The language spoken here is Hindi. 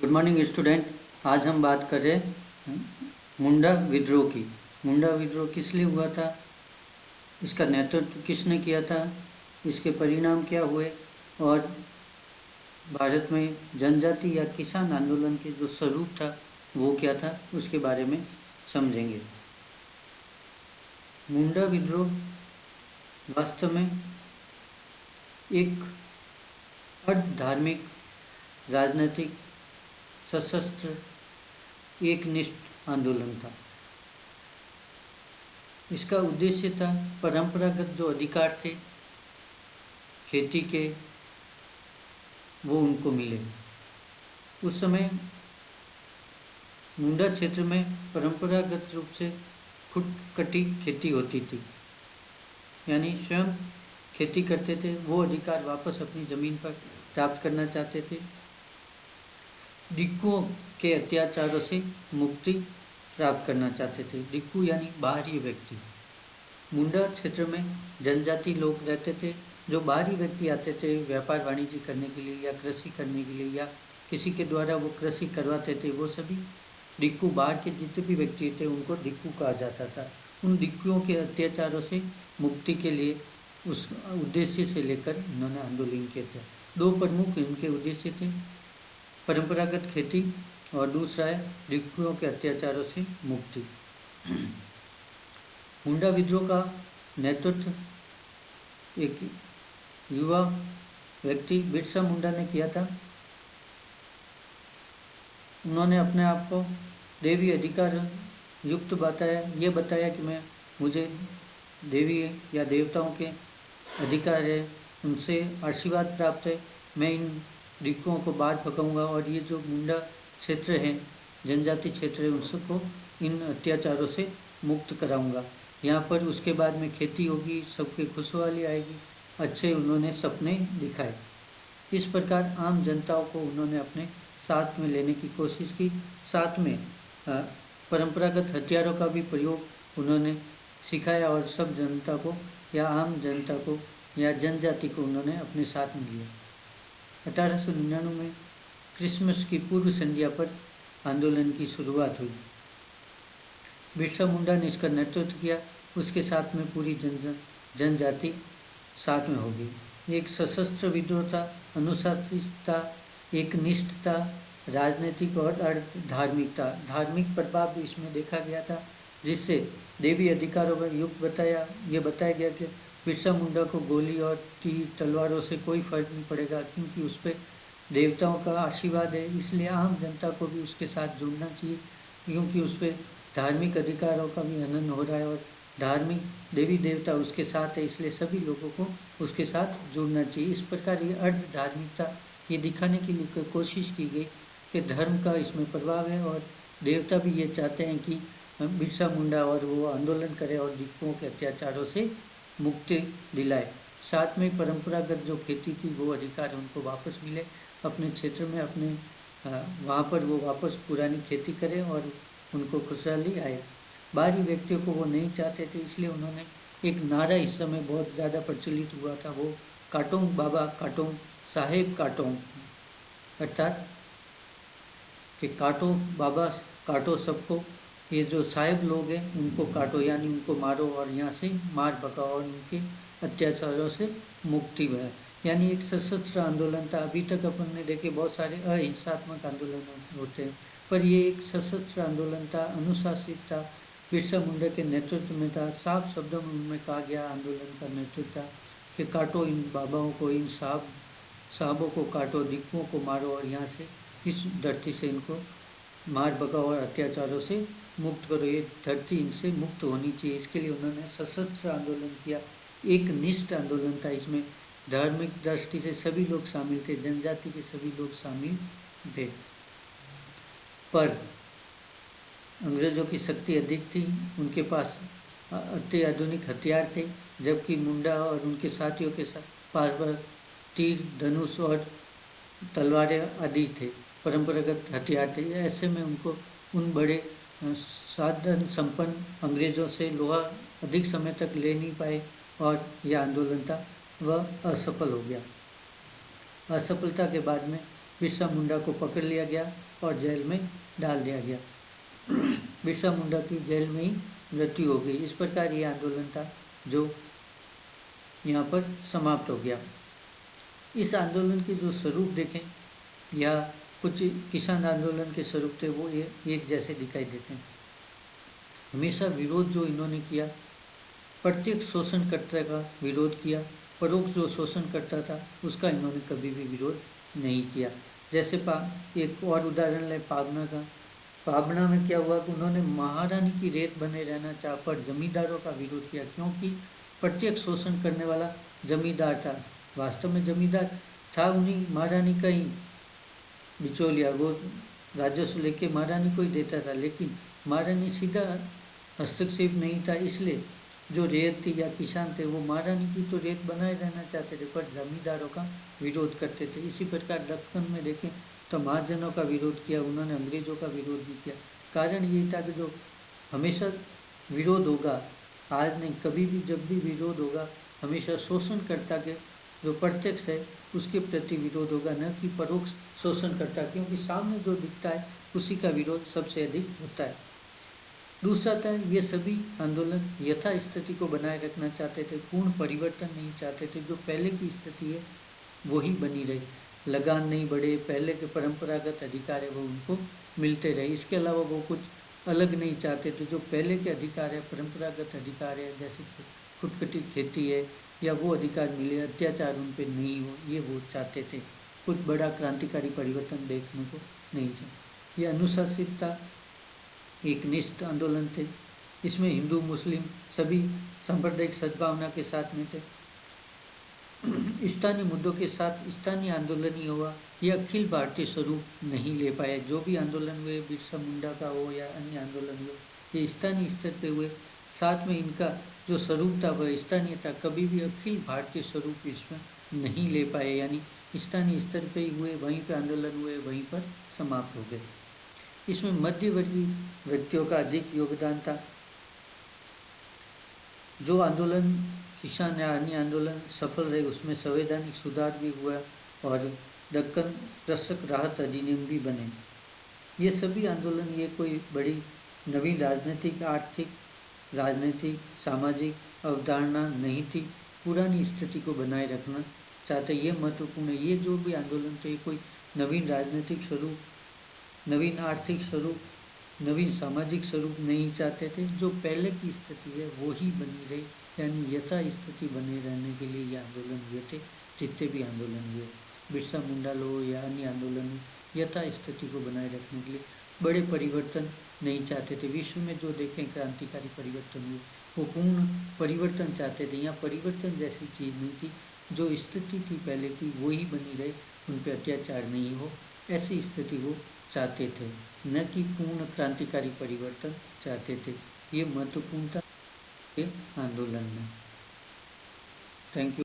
Good morning student. आज हम बात कर रहे हैं मुंडा विद्रोह की। मुंडा विद्रोह किस लिए हुआ था, इसका नेतृत्व किसने किया था, इसके परिणाम क्या हुए और भारत में जनजाति या किसान आंदोलन के जो स्वरूप था वो क्या था, उसके बारे में समझेंगे। मुंडा विद्रोह वास्तव में एक अर्ध धार्मिक, राजनीतिक, सशस्त्र, एकनिष्ठ आंदोलन था। इसका उद्देश्य था परंपरागत जो अधिकार थे खेती के, वो उनको मिले। उस समय मुंडा क्षेत्र में परंपरागत रूप से खुदकटी खेती होती थी, यानी स्वयं खेती करते थे। वो अधिकार वापस अपनी ज़मीन पर प्राप्त करना चाहते थे। डिक्कुओं के अत्याचारों से मुक्ति प्राप्त करना चाहते थे। डिक्कू यानी बाहरी व्यक्ति। मुंडा क्षेत्र में जनजाति लोग रहते थे। जो बाहरी व्यक्ति आते थे व्यापार वाणिज्य करने के लिए या कृषि करने के लिए या किसी के द्वारा वो कृषि करवाते थे, वो सभी डिक्कू, बाहर के जितने भी व्यक्ति थे उनको डिक्कू कहा जाता था। उन डिक्कुओं के अत्याचारों से मुक्ति के लिए उस उद्देश्य से लेकर इन्होंने आंदोलन किए थे। दो प्रमुख इनके उद्देश्य थे, परंपरागत खेती और दूसरा है डिक्कुओं के अत्याचारों से मुक्ति। मुंडा विद्रोह का नेतृत्व एक युवा व्यक्ति बिरसा मुंडा ने किया था। उन्होंने अपने आप को देवी अधिकार युक्त बताया, ये बताया कि मुझे देवी या देवताओं के अधिकार है, उनसे आशीर्वाद प्राप्त है, मैं इन डिक्कुओं को बाहर भगाऊंगा और ये जो मुंडा क्षेत्र है, जनजाति क्षेत्र है, उनको इन अत्याचारों से मुक्त कराऊंगा। यहाँ पर उसके बाद में खेती होगी, सबकी खुशहाली आएगी। अच्छे उन्होंने सपने दिखाए। इस प्रकार आम जनताओं को उन्होंने अपने साथ में लेने की कोशिश की। साथ में परंपरागत हथियारों का भी प्रयोग उन्होंने सिखाया और सब जनता को या आम जनता को या जनजाति को उन्होंने अपने साथ में लिया। 1899 में क्रिसमस की पूर्व संध्या पर आंदोलन की शुरुआत हुई। बिरसा मुंडा ने इसका नेतृत्व किया। उसके साथ में पूरी जनजाति साथ में हो गई। एक सशस्त्र विद्रोह था, अनुशासित था, एक निष्ठ था, राजनीतिक और धार्मिक था। धार्मिक प्रभाव भी इसमें देखा गया था, जिससे देवी अधिकारों का युग बताया। ये बताया गया कि बिरसा मुंडा को गोली और तीर तलवारों से कोई फर्क नहीं पड़ेगा, क्योंकि उस पर देवताओं का आशीर्वाद है। इसलिए आम जनता को भी उसके साथ जुड़ना चाहिए, क्योंकि उस पर धार्मिक अधिकारों का भी हनन हो रहा है और धार्मिक देवी देवता उसके साथ है, इसलिए सभी लोगों को उसके साथ जुड़ना चाहिए। इस प्रकार ये अर्ध धार्मिकता ये दिखाने के लिए कोशिश की गई कि धर्म का इसमें प्रभाव है और देवता भी ये चाहते हैं कि बिरसा मुंडा और वो आंदोलन करे और डिक्कुओं के अत्याचारों से मुक्ति दिलाए। साथ में परंपरागत जो खेती थी वो अधिकार उनको वापस मिले अपने क्षेत्र में, अपने वहाँ पर वो वापस पुरानी खेती करें और उनको खुशहाली आए। बाहरी व्यक्तियों को वो नहीं चाहते थे, इसलिए उन्होंने एक नारा इस समय बहुत ज़्यादा प्रचलित हुआ था, वो काटों बाबा काटों साहेब काटों, अर्थात कि काटो बाबा काटो सबको, ये जो साहेब लोग हैं उनको काटो, यानी उनको मारो और यहाँ से मार भगाओ और उनके अत्याचारों से मुक्ति है। यानी एक सशस्त्र आंदोलन था। अभी तक अपन ने देखे बहुत सारे अहिंसात्मक आंदोलन होते हैं, पर ये एक सशस्त्र आंदोलन था, अनुशासित था, बिरसा मुंडा के नेतृत्व में था। साफ शब्दों में उनमें कहा गया आंदोलन का नेतृत्व था कि काटो इन बाबाओं को, इन साहबों को काटो, डिक्कुओं को मारो और यहाँ से इस धरती से इनको मार भगाओ और अत्याचारों से मुक्त करो। ये धरती इनसे मुक्त होनी चाहिए। इसके लिए उन्होंने सशस्त्र आंदोलन किया। एक निष्ठ आंदोलन था, इसमें धार्मिक दृष्टि से सभी लोग शामिल थे, जनजाति के सभी लोग शामिल थे। पर अंग्रेजों की शक्ति अधिक थी, उनके पास अत्याधुनिक हथियार थे, जबकि मुंडा और उनके साथियों के पास तीर, धनुष और तलवारें आदि थे, परंपरागत हथियार थे। ऐसे में उनको उन बड़े साधन संपन्न अंग्रेजों से लोहा अधिक समय तक ले नहीं पाए और यह आंदोलन था वह असफल हो गया। असफलता के बाद में बिरसा मुंडा को पकड़ लिया गया और जेल में डाल दिया गया। बिरसा मुंडा की जेल में ही मृत्यु हो गई। इस प्रकार ये आंदोलन था जो यहाँ पर समाप्त हो गया। इस आंदोलन के जो स्वरूप देखें या कुछ किसान आंदोलन के स्वरूप थे वो एक जैसे दिखाई देते हैं। हमेशा विरोध जो इन्होंने किया, प्रत्येक शोषणकर्ता का विरोध किया, परोक्ष जो शोषण करता था उसका इन्होंने कभी भी विरोध नहीं किया। जैसे एक और उदाहरण लें पाबना का। पाबना में क्या हुआ कि उन्होंने महारानी की रेत बने रहना चाह पर जमींदारों का विरोध किया, क्योंकि प्रत्येक शोषण करने वाला जमींदार था। वास्तव में जमींदार था उन्हीं महारानी का ही बिचौलिया, वो राजस्व लेके महारानी को ही देता था, लेकिन महारानी सीधा हस्तक्षेप नहीं था। इसलिए जो रेत थी या किसान थे वो महारानी की तो रेत बनाए रहना चाहते थे पर जमींदारों का विरोध करते थे। इसी प्रकार दक्कन में देखें तो महाजनों का विरोध किया, उन्होंने अंग्रेजों का विरोध भी किया। कारण ये था कि जो हमेशा विरोध होगा, आज नहीं कभी भी जब भी विरोध होगा, हमेशा शोषणकर्ता के जो प्रत्यक्ष है उसके प्रति विरोध होगा, न कि परोक्ष शोषणकर्ता, क्योंकि सामने जो दिखता है उसी का विरोध सबसे अधिक होता है। दूसरा था ये सभी आंदोलन यथा स्थिति को बनाए रखना चाहते थे, पूर्ण परिवर्तन नहीं चाहते थे। जो पहले की स्थिति है वही बनी रही, लगान नहीं बढ़े, पहले के परंपरागत अधिकार है वो उनको मिलते रहे। इसके अलावा वो कुछ अलग नहीं चाहते थे। जो पहले के अधिकार है, परंपरागत अधिकार है, जैसे खुदकटी खेती है या वो अधिकार मिले, अत्याचार उन पर नहीं हो, ये वो चाहते थे। कुछ बड़ा क्रांतिकारी परिवर्तन देखने को नहीं चाहिए। ये अनुशासित था, एक निष्ठ आंदोलन थे। इसमें हिंदू मुस्लिम सभी सांप्रदायिक सद्भावना के साथ में थे। स्थानीय मुद्दों के साथ स्थानीय आंदोलन ही हुआ, यह अखिल भारतीय स्वरूप नहीं ले पाए। जो भी आंदोलन हुए, बिरसा मुंडा का हो या अन्य आंदोलन हो, ये स्थानीय स्तर पे हुए। साथ में इनका जो स्वरूप था वह स्थानीय था, कभी भी अखिल भारतीय स्वरूप इसमें नहीं ले पाए। यानी स्थानीय स्तर पे ही हुए, वहीं पर आंदोलन हुए, वहीं पर समाप्त हो गए। इसमें मध्यवर्गीय व्यक्तियों का अधिक योगदान था। जो आंदोलन किसान या अन्य आंदोलन सफल रहे उसमें संवैधानिक सुधार भी हुआ और दक्कन कृषक राहत अधिनियम भी बने। ये सभी आंदोलन ये कोई बड़ी नवीन राजनीतिक, आर्थिक, राजनीतिक, सामाजिक अवधारणा नहीं थी, पुरानी स्थिति को बनाए रखना चाहते। ये महत्वपूर्ण है। ये जो भी आंदोलन थे कोई नवीन राजनीतिक स्वरूप, नवीन आर्थिक स्वरूप, नवीन सामाजिक स्वरूप नहीं चाहते थे। जो पहले की स्थिति है वो ही बनी रही, यानी यथा स्थिति बने रहने के लिए ये आंदोलन हुए थे। जितने भी आंदोलन हुए, बिरसा मुंडा लो या अन्य आंदोलन, यथा स्थिति को बनाए रखने के लिए बड़े परिवर्तन नहीं चाहते थे। विश्व में जो देखें क्रांतिकारी परिवर्तन हुए वो पूर्ण परिवर्तन चाहते थे। यहाँ परिवर्तन जैसी चीज़ नहीं थी, जो स्थिति थी पहले की वही बनी रहे, उन पर अत्याचार नहीं हो, ऐसी स्थिति वो चाहते थे, न कि पूर्ण क्रांतिकारी परिवर्तन चाहते थे। ये महत्वपूर्ण था आंदोलन में। Thank you.